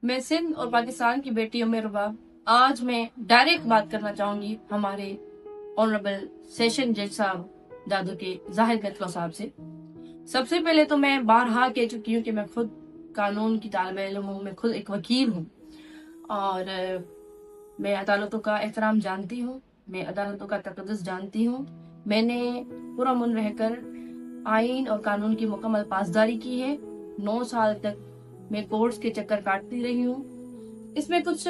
मैं सिंध और पाकिस्तान की बेटी उम्र रुबा। आज मैं डायरेक्ट बात करना चाहूंगी हमारे ऑनरेबल सेशन जज साहब दादू के जाहिद गतलो साहब से। सबसे पहले तो मैं बारहा कह चुकी हूँ कि मैं खुद कानून की तालिब इल्म हूँ, मैं खुद एक वकील हूँ और मैं अदालतों का एहतराम जानती हूँ, मैं अदालतों का तकद्दुस जानती हूँ। मैंने पुरअमन रहकर आइन और कानून की मुकम्मल पासदारी की है। 9 साल तक मैं कोर्ट्स के चक्कर काटती रही हूँ। इसमें कुछ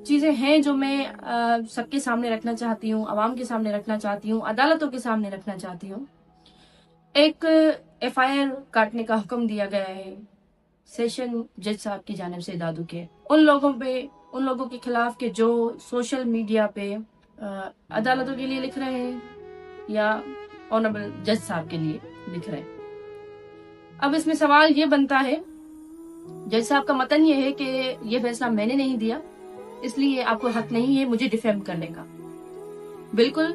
चीजें हैं जो मैं सबके सामने रखना चाहती हूँ, आवाम के सामने रखना चाहती हूँ, अदालतों के सामने रखना चाहती हूँ। एक FIR काटने का हुक्म दिया गया है सेशन जज साहब की जानिब से दादू के उन लोगों के खिलाफ के जो सोशल मीडिया पे अदालतों के लिए लिख रहे हैं या ऑनरेबल जज साहब के लिए लिख रहे हैं। अब इसमें सवाल ये बनता है, जज साहब का मतन ये है कि ये फैसला मैंने नहीं दिया, इसलिए आपको हक नहीं है मुझे डिफेम करने का। बिल्कुल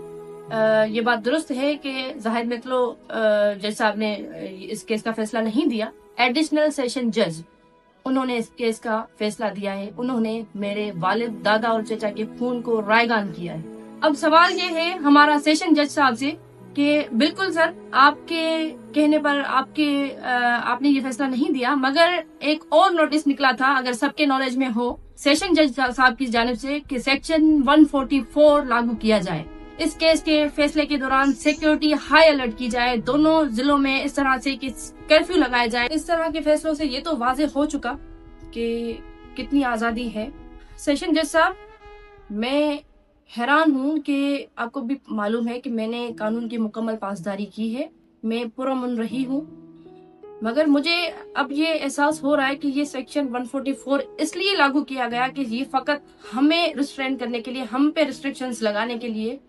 ये बात दुरुस्त है कि जाहिद मितलो जज साहब ने इस केस का फैसला नहीं दिया। एडिशनल सेशन जज उन्होंने इस केस का फैसला दिया है। उन्होंने मेरे वालिद, दादा और चचा के खून को रायगान किया है। अब सवाल ये है हमारा सेशन जज साहब से कि बिल्कुल सर, आपके कहने पर आपने ये फैसला नहीं दिया, मगर एक और नोटिस निकला था, अगर सबके नॉलेज में हो, सेशन जज साहब की जानिब से कि सेक्शन 144 लागू किया जाए। इस केस के फैसले के दौरान सिक्योरिटी हाई अलर्ट की जाए, दोनों जिलों में इस तरह से कि कर्फ्यू लगाया जाए। इस तरह के फैसलों से ये तो वाज़ेह हो चुका कि कितनी आजादी है। सेशन जज साहब, मैं हैरान हूँ कि आपको भी मालूम है कि मैंने कानून की मुकम्मल पासदारी की है, मैं पुरअमन रही हूँ, मगर मुझे अब ये एहसास हो रहा है कि ये सेक्शन 144 इसलिए लागू किया गया कि ये फकत हमें रिस्ट्रेन करने के लिए, हम पे रिस्ट्रिक्शंस लगाने के लिए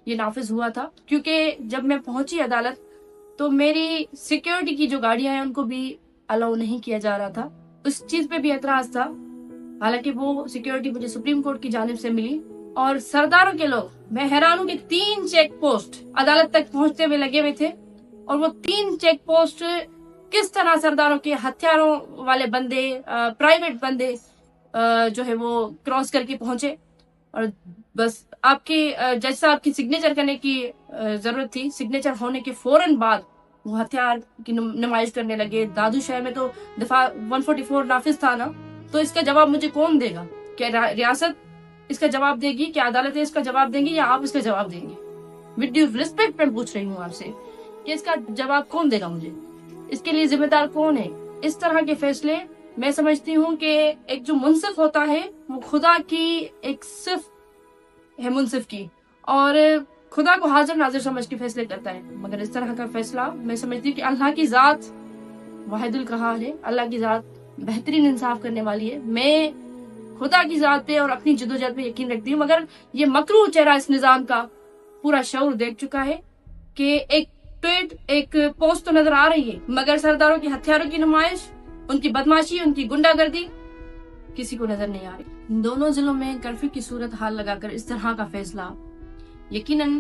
ये नाफिज हुआ था। क्योंकि जब मैं पहुंची अदालत तो मेरी सिक्योरिटी की जो गाड़ियां हैं उनको भी अलाउ नहीं किया जा रहा था। उस चीज पे भी एतराज था, हालांकि वो सिक्योरिटी मुझे सुप्रीम कोर्ट की जानिब से मिली। और सरदारों के लोग, मैं हैरान हूँ कि 3 चेक पोस्ट अदालत तक पहुंचते हुए लगे हुए थे, और वो 3 चेक पोस्ट किस तरह सरदारों के हथियारों वाले बंदे, प्राइवेट बंदे जो है वो क्रॉस करके पहुंचे, और बस आपके जज साहब की सिग्नेचर करने की जरूरत थी। सिग्नेचर होने के फौरन बाद वो हथियार की नुमाइश करने लगे। दादू शहर में तो दफा 144 नाफिज था ना, तो इसका जवाब मुझे कौन देगा? क्या रियासत इसका जवाब देगी? क्या अदालतें इसका जवाब देंगी या आप इसका जवाब देंगे? विद ड्यू रिस्पेक्ट मैं पूछ रही हूँ आपसे कि इसका जवाब कौन देगा मुझे? इसके लिए जिम्मेदार कौन है? इस तरह के फैसले, मैं समझती हूँ कि एक जो मुंसिफ होता है वो खुदा की एक सिर्फ है, मुंसिफ की, और खुदा को हाजिर नाजिर समझ के फैसले करता है। मगर इस तरह का फैसला मैं समझती हूँ कि अल्लाह की जात वाहिदुल कहार है, अल्लाह की जात बेहतरीन इंसाफ करने वाली है। मैं खुदा की जात पे और अपनी जदोजहद पे यकीन रखती हूँ, मगर ये मकरू चेहरा इस निजाम का पूरा शऊर देख चुका है कि एक ट्वीट, एक पोस्ट तो नजर आ रही है, मगर सरदारों के हथियारों की नुमाइश, उनकी बदमाशी, उनकी गुंडागर्दी किसी को नजर नहीं आ रही। दोनों जिलों में कर्फ्यू की सूरत हाल लगाकर इस तरह का फैसला यकीनन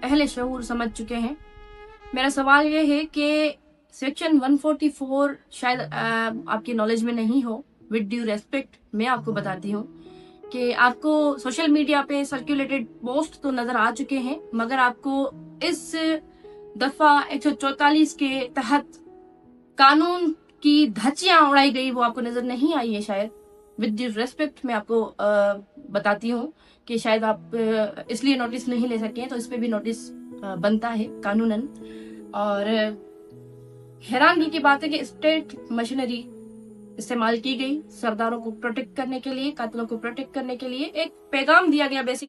अहले शऊर समझ चुके हैं। मेरा सवाल ये है कि सेक्शन 144 शायद आपकी नॉलेज में नहीं हो। विद ड्यू रेस्पेक्ट मैं आपको बताती हूँ कि आपको सोशल मीडिया पे सर्कुलेटेड पोस्ट तो नजर आ चुके हैं, मगर आपको इस दफा 144 के तहत कानून की धज्जियां उड़ाई गई वो आपको नजर नहीं आई है शायद। विद ड्यू रेस्पेक्ट मैं आपको बताती हूँ कि शायद आप इसलिए नोटिस नहीं ले सके, तो इस पे भी नोटिस बनता है कानूनन। और हैरानगी की बात है कि स्टेट मशीनरी इस्तेमाल की गई सरदारों को प्रोटेक्ट करने के लिए, कातिलों को प्रोटेक्ट करने के लिए। एक पैगाम दिया गया बेसिक